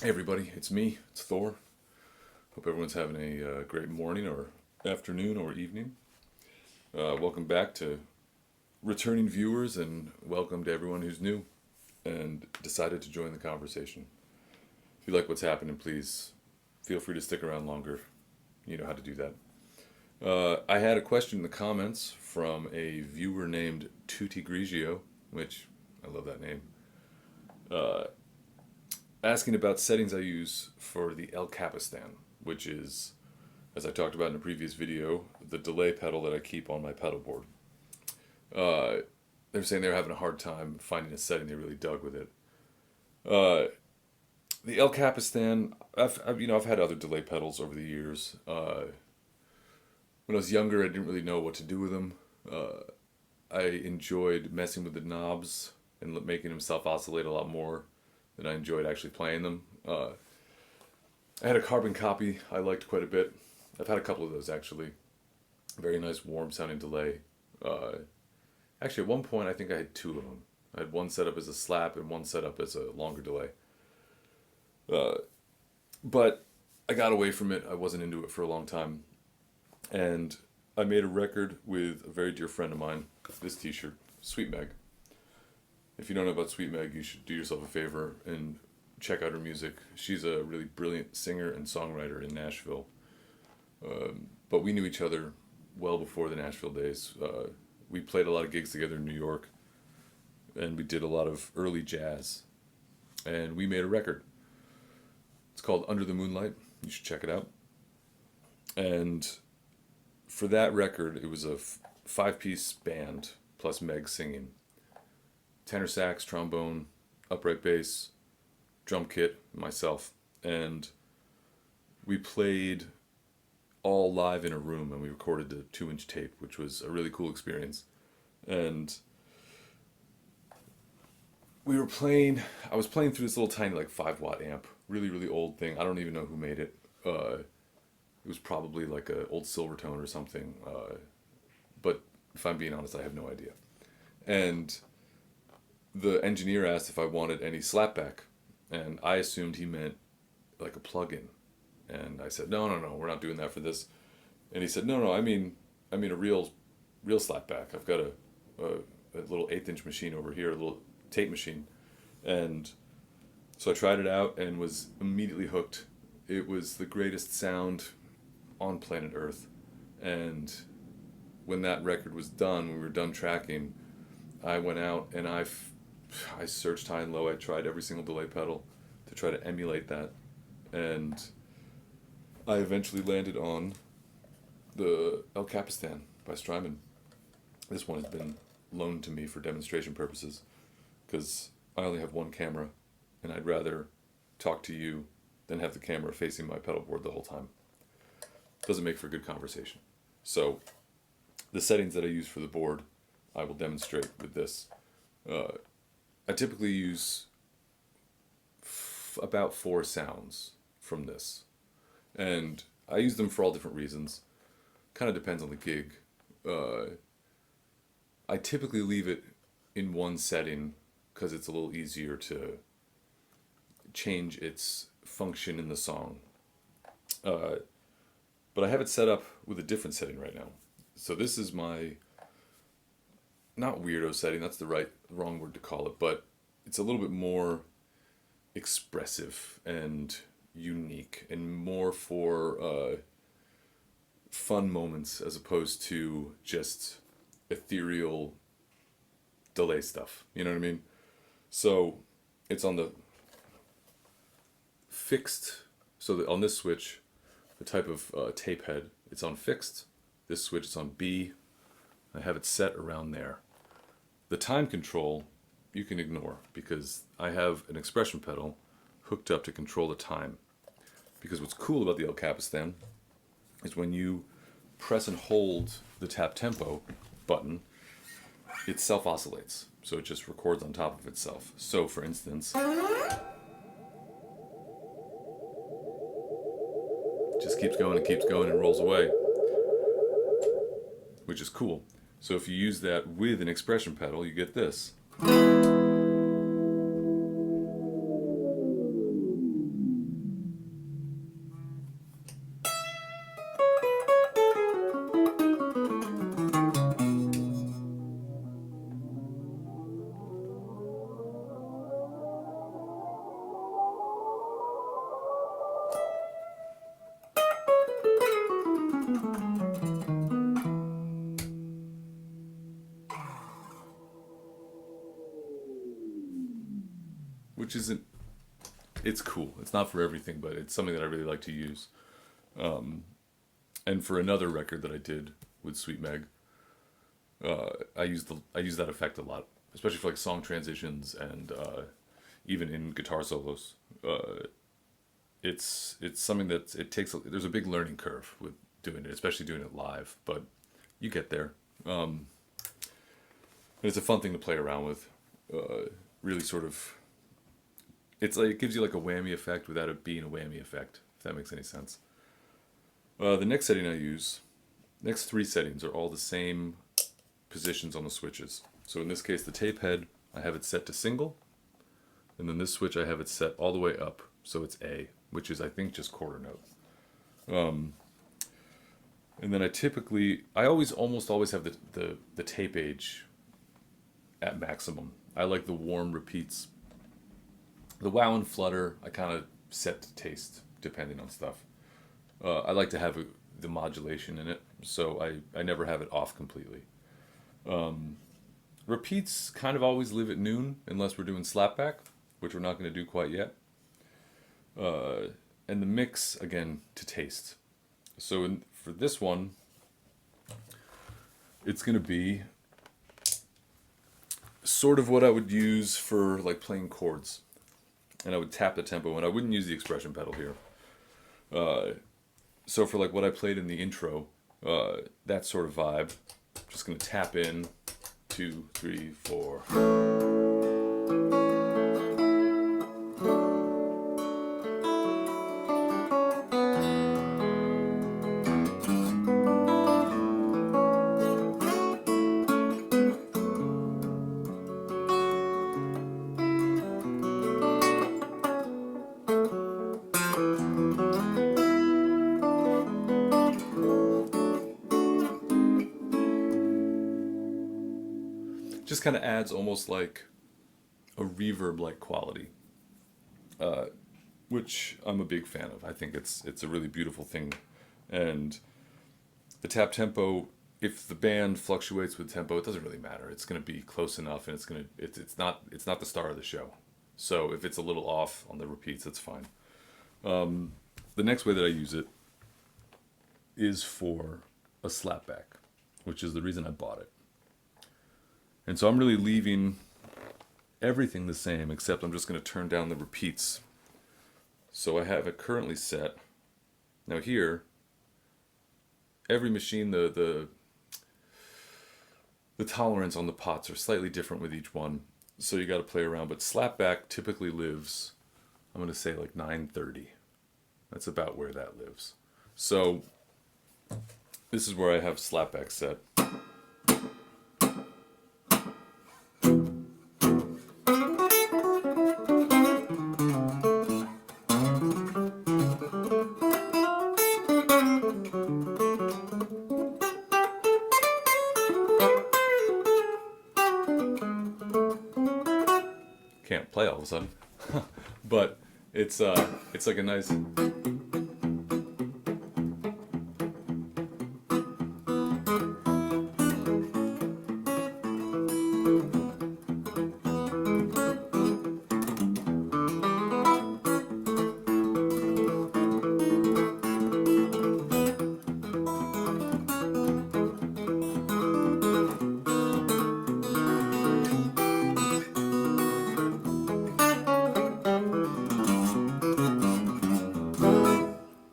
Hey everybody, it's me, it's Thor. Hope everyone's having a great morning or afternoon or evening. Welcome back to returning viewers and welcome to everyone who's new and decided to join the conversation. If you like what's happening, please feel free to stick around longer. You know how to do that. I had a question in the comments from a viewer named Tutti Grigio, which I love that name, asking about settings I use for the El Capistan, which is, as I talked about in a previous video, the delay pedal that I keep on my pedal board. They're saying they're having a hard time finding a setting they really dug with it. The El Capistan, I've had other delay pedals over the years. When I was younger, I didn't really know what to do with them. I enjoyed messing with the knobs and making them self-oscillate a lot more than I enjoyed actually playing them. I had a carbon copy I liked quite a bit. I've had a couple of those actually. Very nice, warm sounding delay. Actually, at one point, I think I had two of them. I had one set up as a slap and one set up as a longer delay. But I got away from it. I wasn't into it for a long time. And I made a record with a very dear friend of mine, this t-shirt, Sweet Meg. If you don't know about Sweet Meg, you should do yourself a favor and check out her music. She's a really brilliant singer and songwriter in Nashville. But we knew each other well before the Nashville days. We played a lot of gigs together in New York, and we did a lot of early jazz. And we made a record. It's called Under the Moonlight. You should check it out. And for that record, it was a five-piece band plus Meg singing. Tenor sax, trombone, upright bass, drum kit, myself. And we played all live in a room and we recorded the 2-inch tape, which was a really cool experience. And I was playing through this little tiny like 5-watt amp, really, really old thing. I don't even know who made it. It was probably like an old Silvertone or something. But if I'm being honest, I have no idea. And the engineer asked if I wanted any slapback, and I assumed he meant like a plug-in. And I said, no, we're not doing that for this. And he said, no, I mean a real slapback. I've got a little 1/8-inch machine over here, a little tape machine. And so I tried it out and was immediately hooked. It was the greatest sound on planet Earth. And when that record was done, when we were done tracking, I went out and I searched high and low. I tried every single delay pedal to try to emulate that. And I eventually landed on the El Capistan by Strymon. This one has been loaned to me for demonstration purposes because I only have one camera and I'd rather talk to you than have the camera facing my pedal board the whole time. Doesn't make for good conversation. So the settings that I use for the board, I will demonstrate with this. I typically use about 4 sounds from this. And I use them for all different reasons. Kind of depends on the gig. I typically leave it in one setting because it's a little easier to change its function in the song. But I have it set up with a different setting right now. So this is my, not weirdo setting, that's the wrong word to call it, but it's a little bit more expressive and unique and more for fun moments as opposed to just ethereal delay stuff. You know what I mean? So it's on the fixed, on this switch, the type of tape head, it's on fixed. This switch is on B. I have it set around there. The time control you can ignore because I have an expression pedal hooked up to control the time. Because what's cool about the El Capistan is when you press and hold the tap tempo button, it self-oscillates. So it just records on top of itself. So for instance, just keeps going and rolls away, which is cool. So if you use that with an expression pedal, you get this. which isn't, it's cool. It's not for everything, but it's something that I really like to use. And for another record that I did with Sweet Meg, I use that effect a lot, especially for like song transitions and even in guitar solos. It's something that there's a big learning curve with doing it, especially doing it live, but you get there. It's a fun thing to play around with. Really sort of, it's like it gives you like a whammy effect without it being a whammy effect, if that makes any sense. The next setting I use, next three settings are all the same positions on the switches. So in this case, the tape head, I have it set to single, and then this switch I have it set all the way up, so it's A, which is I think just quarter note. And then I almost always have the tape age at maximum. I like the warm repeats. The wow and flutter I kind of set to taste depending on stuff. I like to have the modulation in it, so I never have it off completely. Repeats kind of always live at noon unless we're doing slapback, which we're not going to do quite yet. And the mix, again, to taste. So for this one, it's going to be sort of what I would use for like playing chords. And I would tap the tempo, and I wouldn't use the expression pedal here. So for like what I played in the intro, that sort of vibe, just going to tap in 2, 3, 4. Just kind of adds almost like a reverb-like quality, which I'm a big fan of. I think it's a really beautiful thing, and the tap tempo. If the band fluctuates with tempo, it doesn't really matter. It's going to be close enough, and it's not the star of the show. So if it's a little off on the repeats, that's fine. The next way that I use it is for a slapback, which is the reason I bought it. And so I'm really leaving everything the same, except I'm just going to turn down the repeats. So I have it currently set. Now here, every machine, the tolerance on the pots are slightly different with each one. So you got to play around. But slapback typically lives, I'm going to say like 930. That's about where that lives. So this is where I have slapback set. Can't play all of a sudden, but it's like a nice.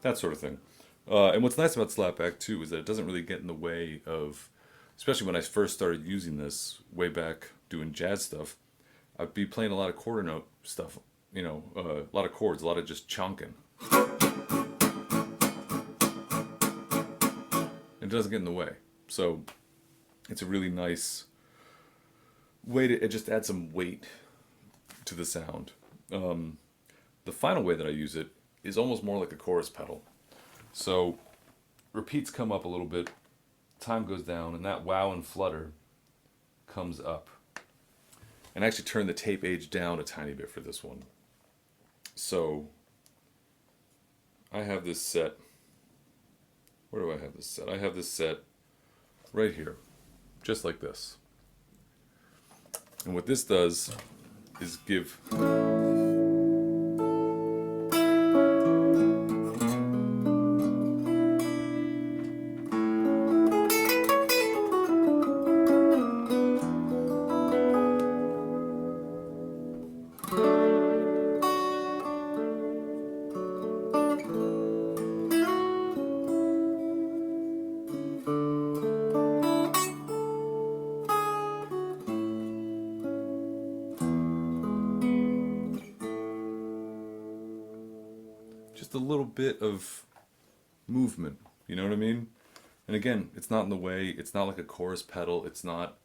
That sort of thing. And what's nice about slapback too is that it doesn't really get in the way of, especially when I first started using this way back doing jazz stuff, I'd be playing a lot of quarter note stuff, a lot of chords, a lot of just chunking. It doesn't get in the way. So it's a really nice way to, it just adds some weight to the sound. The final way that I use it is almost more like a chorus pedal. So repeats come up a little bit, time goes down, and that wow and flutter comes up. And I actually turn the tape age down a tiny bit for this one. So I have this set. Where do I have this set? I have this set right here, just like this. And what this does is give just a little bit of movement. You know what I mean? And again, it's not in the way. It's not like a chorus pedal. It's not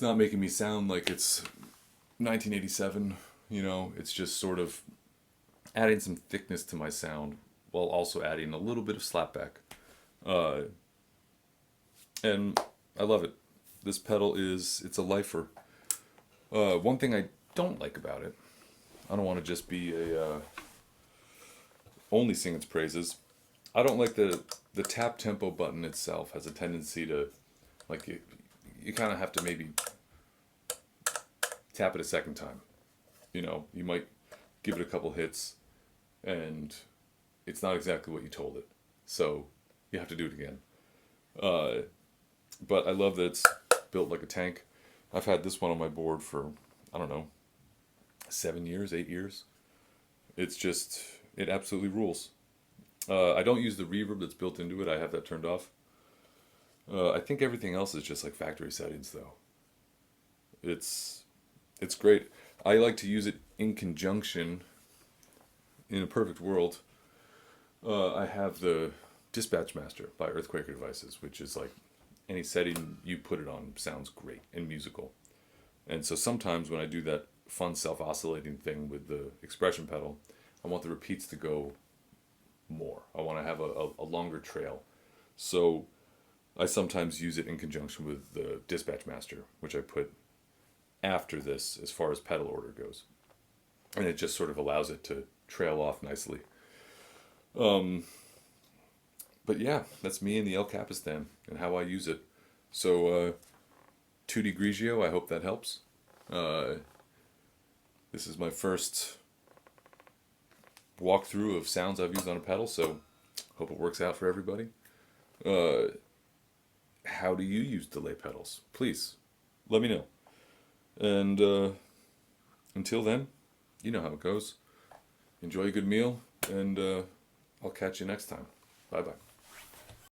making me sound like it's 1987. You know, it's just sort of adding some thickness to my sound while also adding a little bit of slapback. And I love it. This pedal it's a lifer. One thing I don't like about it, I don't want to just be only sing its praises. I don't like the tap tempo button itself has a tendency to, like, you kind of have to maybe tap it a second time. You know, you might give it a couple hits and it's not exactly what you told it. So you have to do it again. But I love that it's built like a tank. I've had this one on my board for, I don't know, 7 years, 8 years. It's just, it absolutely rules. I don't use the reverb that's built into it. I have that turned off. I think everything else is just like factory settings though. It's great. I like to use it in conjunction, in a perfect world. I have the Dispatch Master by Earthquaker Devices, which is like any setting you put it on sounds great and musical. And so sometimes when I do that fun self-oscillating thing with the expression pedal, I want the repeats to go more. I want to have a longer trail. So I sometimes use it in conjunction with the Dispatch Master, which I put after this as far as pedal order goes. And it just sort of allows it to trail off nicely. But yeah, that's me and the El Capistan and how I use it. So, Tutti Grigio, I hope that helps. This is my first walkthrough of sounds I've used on a pedal, so hope it works out for everybody. How do you use delay pedals? Please, let me know. And until then, you know how it goes. Enjoy a good meal, and I'll catch you next time. Bye-bye.